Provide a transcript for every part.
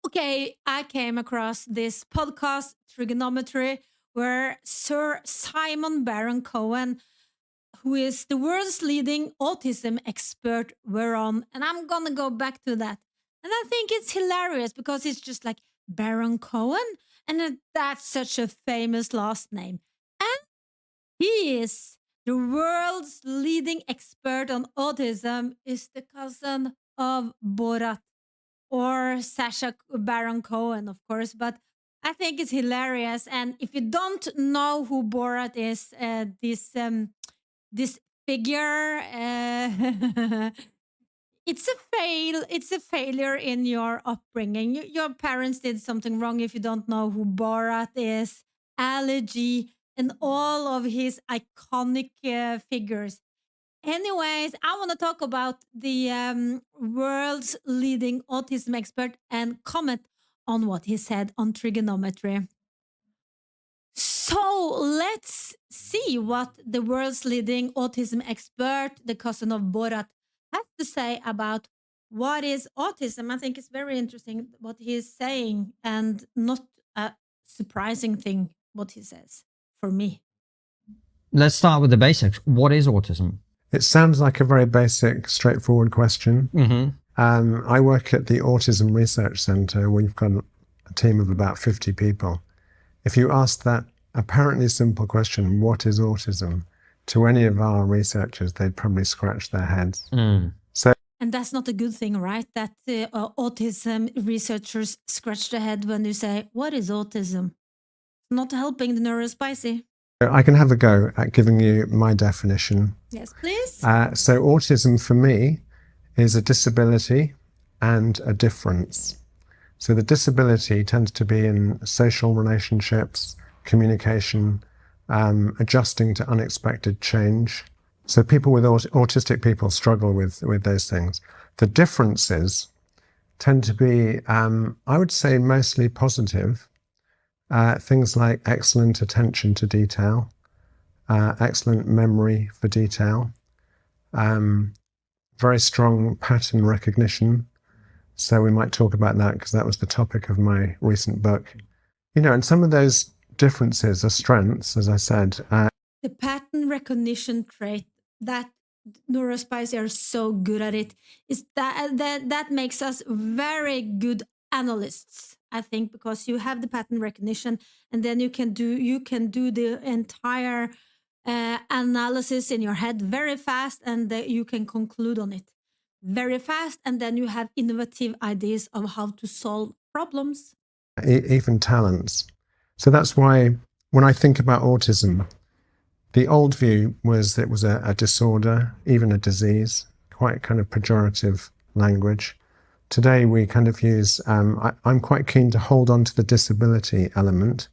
Okay, I came across this podcast, Trigonometry, where Sir Simon Baron Cohen, who is the world's leading autism expert, were on. And I'm gonna go back to that. And I think it's hilarious because it's just like Baron Cohen, and that's such a famous last name. And he is the world's leading expert on autism, is the cousin of Borat or Sasha Baron Cohen, of course. But I think it's hilarious. And if you don't know who Borat is, this figure, it's a fail. It's a failure in your upbringing. Your parents did something wrong if you don't know who Borat is, Allergy, and all of his iconic figures. Anyways, I want to talk about the world's leading autism expert and comment on what he said on trigonometry. So let's see what the world's leading autism expert, the cousin of Borat, has to say about what is autism. I think it's very interesting what he is saying and not a surprising thing what he says for me. Let's start with the basics. What is autism? It sounds like a very basic, straightforward question. I work at the Autism Research Centre. We've got a team of about 50 people. If you ask that apparently simple question, what is autism, to any of our researchers, they'd probably scratch their heads. And that's not a good thing, right? That autism researchers scratch their head when you say, what is autism? Not helping the neurospicy. I can have a go at giving you my definition. Yes, please. So autism for me is a disability and a difference. So the disability tends to be in social relationships, communication, adjusting to unexpected change. So people with autistic people struggle with those things. The differences tend to be, I would say, mostly positive. Things like excellent attention to detail, excellent memory for detail, very strong pattern recognition. So we might talk about that because that was the topic of my recent book. And some of those differences are strengths, as I said. The pattern recognition trait, that neurospicy are so good at it, is that makes us very good analysts, I think, because you have the pattern recognition, and then you can do the entire analysis in your head very fast, and you can conclude on it very fast, and then you have innovative ideas of how to solve problems. Even talents. So that's why when I think about autism, the old view was that it was a disorder, even a disease, quite kind of pejorative language. Today we kind of use, I'm quite keen to hold on to the disability element.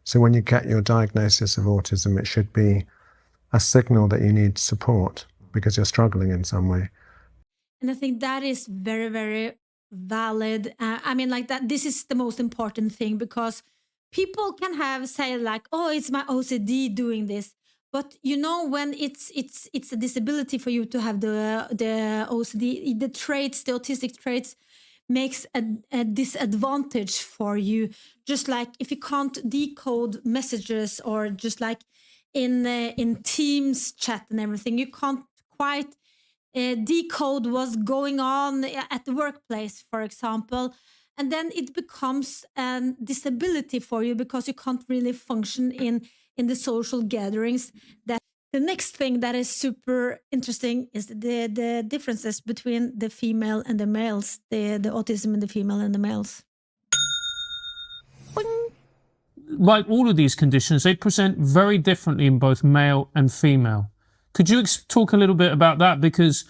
So when you get your diagnosis of autism, it should be a signal that you need support because you're struggling in some way. And I think that is very, very valid. I mean, like that, this is the most important thing, because people can say like, oh, it's my OCD doing this. But when it's a disability for you to have the OCD, the traits, the autistic traits, makes a disadvantage for you. Just like if you can't decode messages, or just like in Teams chat and everything, you can't quite decode what's going on at the workplace, for example. And then it becomes a disability for you because you can't really function in the social gatherings. That the next thing that is super interesting is the differences between the female and the males, the autism in the female and the males. Like all of these conditions, they present very differently in both male and female. Could you talk a little bit about that? Because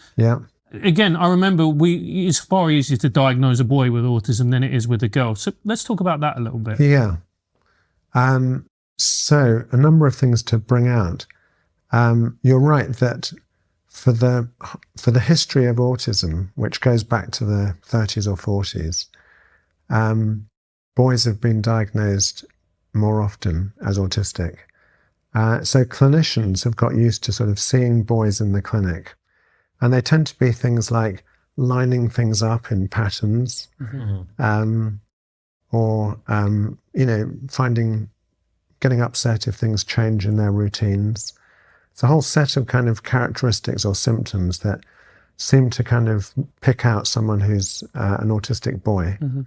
again, I remember it's far easier to diagnose a boy with autism than it is with a girl. So let's talk about that a little bit. Yeah. So a number of things to bring out. You're right that for the history of autism, which goes back to the 30s or 40s, boys have been diagnosed more often as autistic. So clinicians have got used to sort of seeing boys in the clinic, and they tend to be things like lining things up in patterns, or, getting upset if things change in their routines. It's a whole set of kind of characteristics or symptoms that seem to kind of pick out someone who's an autistic boy. Mm-hmm.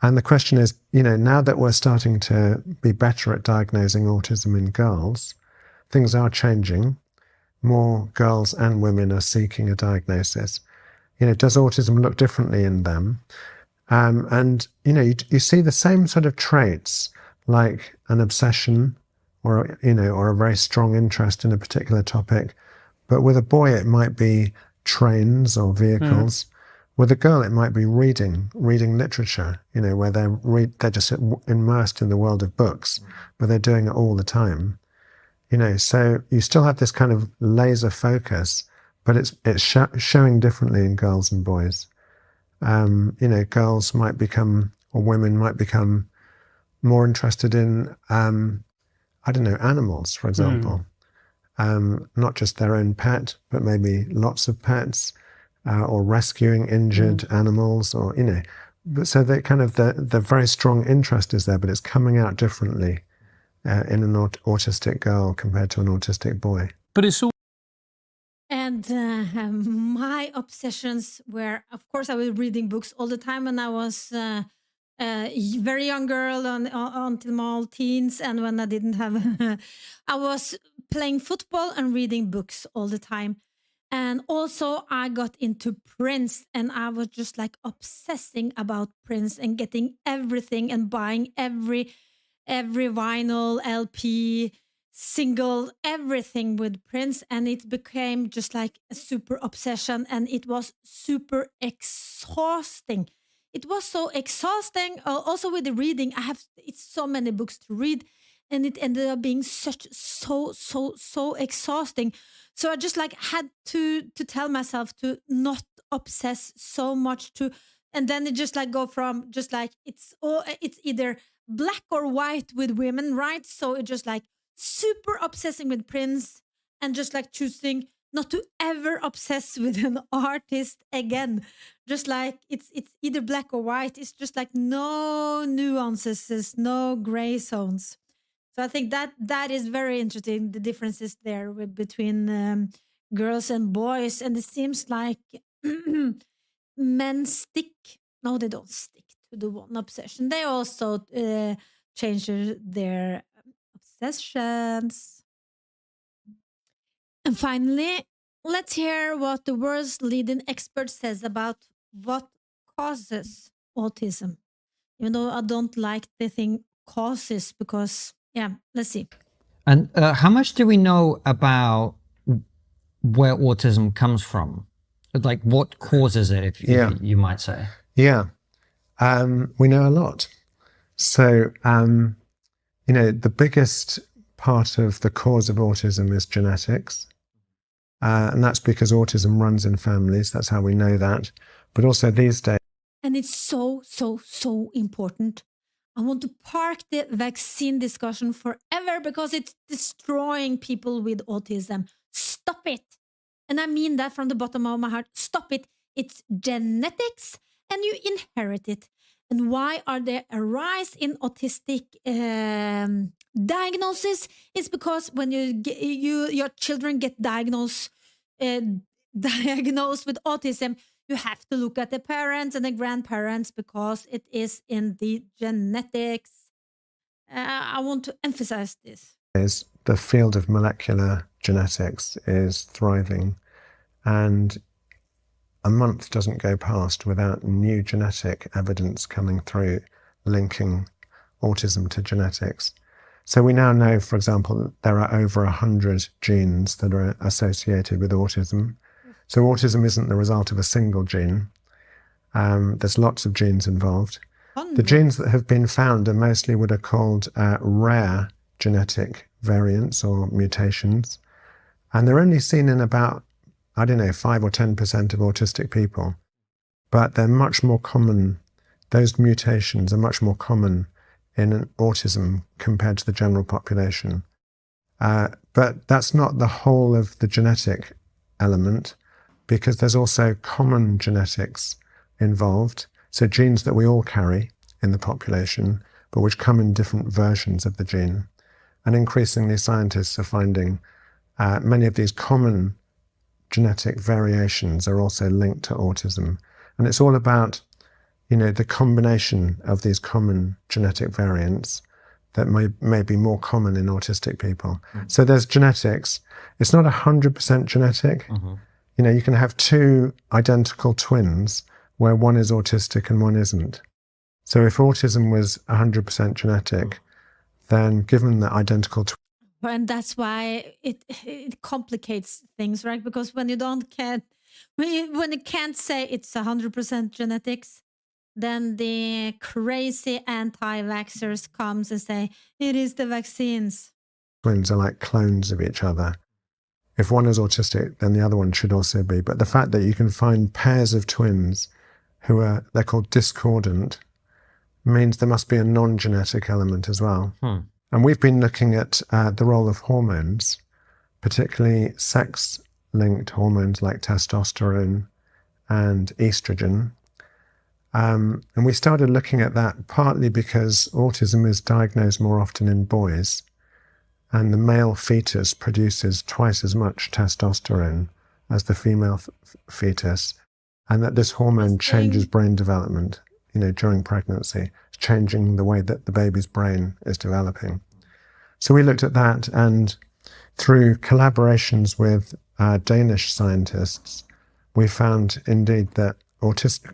And the question is, now that we're starting to be better at diagnosing autism in girls, things are changing. More girls and women are seeking a diagnosis. Does autism look differently in them? And you see the same sort of traits, like an obsession or a very strong interest in a particular topic. But with a boy, it might be trains or vehicles. With a girl, it might be reading literature, where they're just immersed in the world of books, but they're doing it all the time. So you still have this kind of laser focus, but it's showing differently in girls and boys. Girls might become, or women might become, more interested in, animals, for example. Not just their own pet, but maybe lots of pets, or rescuing injured animals, or, so that kind of the very strong interest is there, but it's coming out differently in an autistic girl compared to an autistic boy. But it's all. And my obsessions were, of course, I was reading books all the time when I was a very young girl until my teens, and when I didn't have, I was playing football and reading books all the time. And also I got into Prince, and I was just like obsessing about Prince and getting everything and buying every vinyl, LP, single, everything with Prince. And it became just like a super obsession, and it was super exhausting. It was so exhausting. Also with the reading, it's so many books to read, and it ended up being so exhausting. So I just like had to tell myself to not obsess so much, and then it just like go from just like it's either black or white with women, right? So it just like super obsessing with Prince, and just like choosing not to ever obsess with an artist again. Just like it's either black or white. It's just like no nuances, no gray zones. So I think that is very interesting, the differences there between girls and boys. And it seems like men stick. No, they don't stick to the one obsession. They also change their obsessions. And finally, let's hear what the world's leading expert says about what causes autism. Even though I don't like the thing causes, because, yeah, let's see. And how much do we know about where autism comes from? Like what causes it, if you might say? Yeah, we know a lot. So, the biggest part of the cause of autism is genetics. And that's because autism runs in families. That's how we know that. But also these days. And it's so important. I want to park the vaccine discussion forever, because it's destroying people with autism. Stop it. And I mean that from the bottom of my heart. Stop it. It's genetics, and you inherit it. And why are there a rise in autistic diagnosis? It's because when your children get diagnosed with autism, you have to look at the parents and the grandparents, because it is in the genetics. I want to emphasize this. The field of molecular genetics is thriving, and a month doesn't go past without new genetic evidence coming through linking autism to genetics. So we now know, for example, there are over 100 genes that are associated with autism. So autism isn't the result of a single gene. There's lots of genes involved. The genes that have been found are mostly what are called rare genetic variants or mutations. And they're only seen in about, 5 or 10% of autistic people. But they're much more common. Those mutations are much more common in autism compared to the general population. But that's not the whole of the genetic element, because there's also common genetics involved. So genes that we all carry in the population, but which come in different versions of the gene. And increasingly, scientists are finding many of these common genetic variations are also linked to autism. And it's all about, the combination of these common genetic variants that may be more common in autistic people. So there's genetics. It's not 100% genetic. You can have two identical twins where one is autistic and one isn't. So if autism was 100% genetic, then given the identical twins, and that's why it complicates things, right? Because when you can't say it's 100% genetics, then the crazy anti-vaxxers comes and say it is the vaccines. Twins are like clones of each other. If one is autistic, then the other one should also be. But the fact that you can find pairs of twins they're called discordant, means there must be a non-genetic element as well. And we've been looking at the role of hormones, particularly sex-linked hormones like testosterone and estrogen. And we started looking at that partly because autism is diagnosed more often in boys, and the male fetus produces twice as much testosterone as the female fetus, and that this hormone changes brain development, during pregnancy, changing the way that the baby's brain is developing. So we looked at that, and through collaborations with Danish scientists, we found indeed that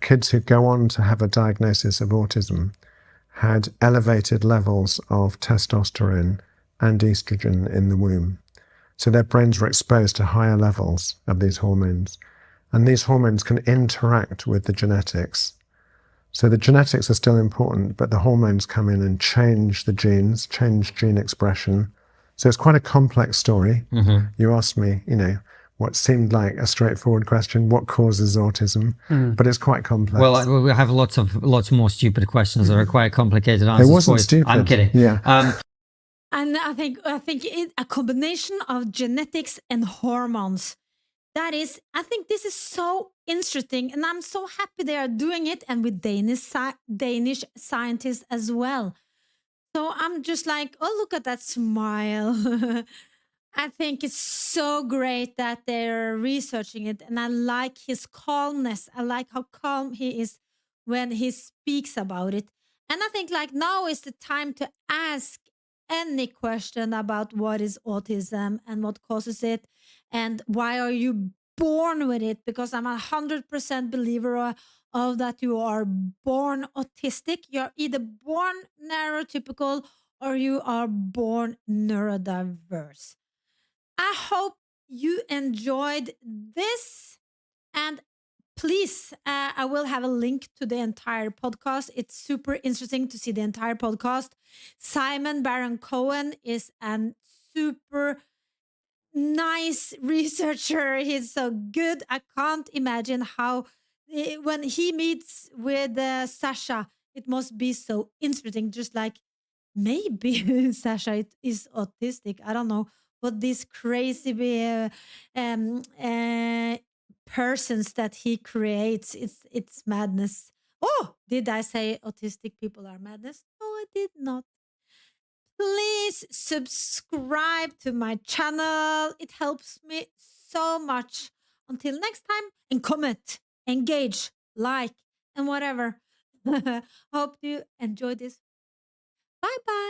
kids who go on to have a diagnosis of autism had elevated levels of testosterone and estrogen in the womb. So their brains were exposed to higher levels of these hormones. And these hormones can interact with the genetics. So the genetics are still important, but the hormones come in and change the genes, change gene expression. So it's quite a complex story. You asked me, what seemed like a straightforward question, what causes autism? But it's quite complex. Well, we have lots more stupid questions that are quite complicated answers. It wasn't stupid. I'm kidding. Yeah. And I think a combination of genetics and hormones. I think this is so interesting, and I'm so happy they are doing it, and with Danish scientists as well. So I'm just like, oh, look at that smile. I think it's so great that they're researching it, and I like his calmness. I like how calm he is when he speaks about it. And I think now is the time to ask any question about what is autism and what causes it and why are you born with it, because I'm 100% believer of that you are born autistic. You're either born neurotypical or you are born neurodiverse. I hope you enjoyed this, and please, I will have a link to the entire podcast. It's super interesting to see the entire podcast. Simon Baron Cohen is a super nice researcher. He's so good. I can't imagine how, when he meets with Sasha, it must be so interesting. Just like maybe Sasha is autistic. I don't know. But these crazy persons that he creates, it's madness. Oh, did I say autistic people are madness? No, I did not. Please subscribe to my channel. It helps me so much. Until next time, and comment, engage, like, and whatever. Hope you enjoyed this. Bye bye.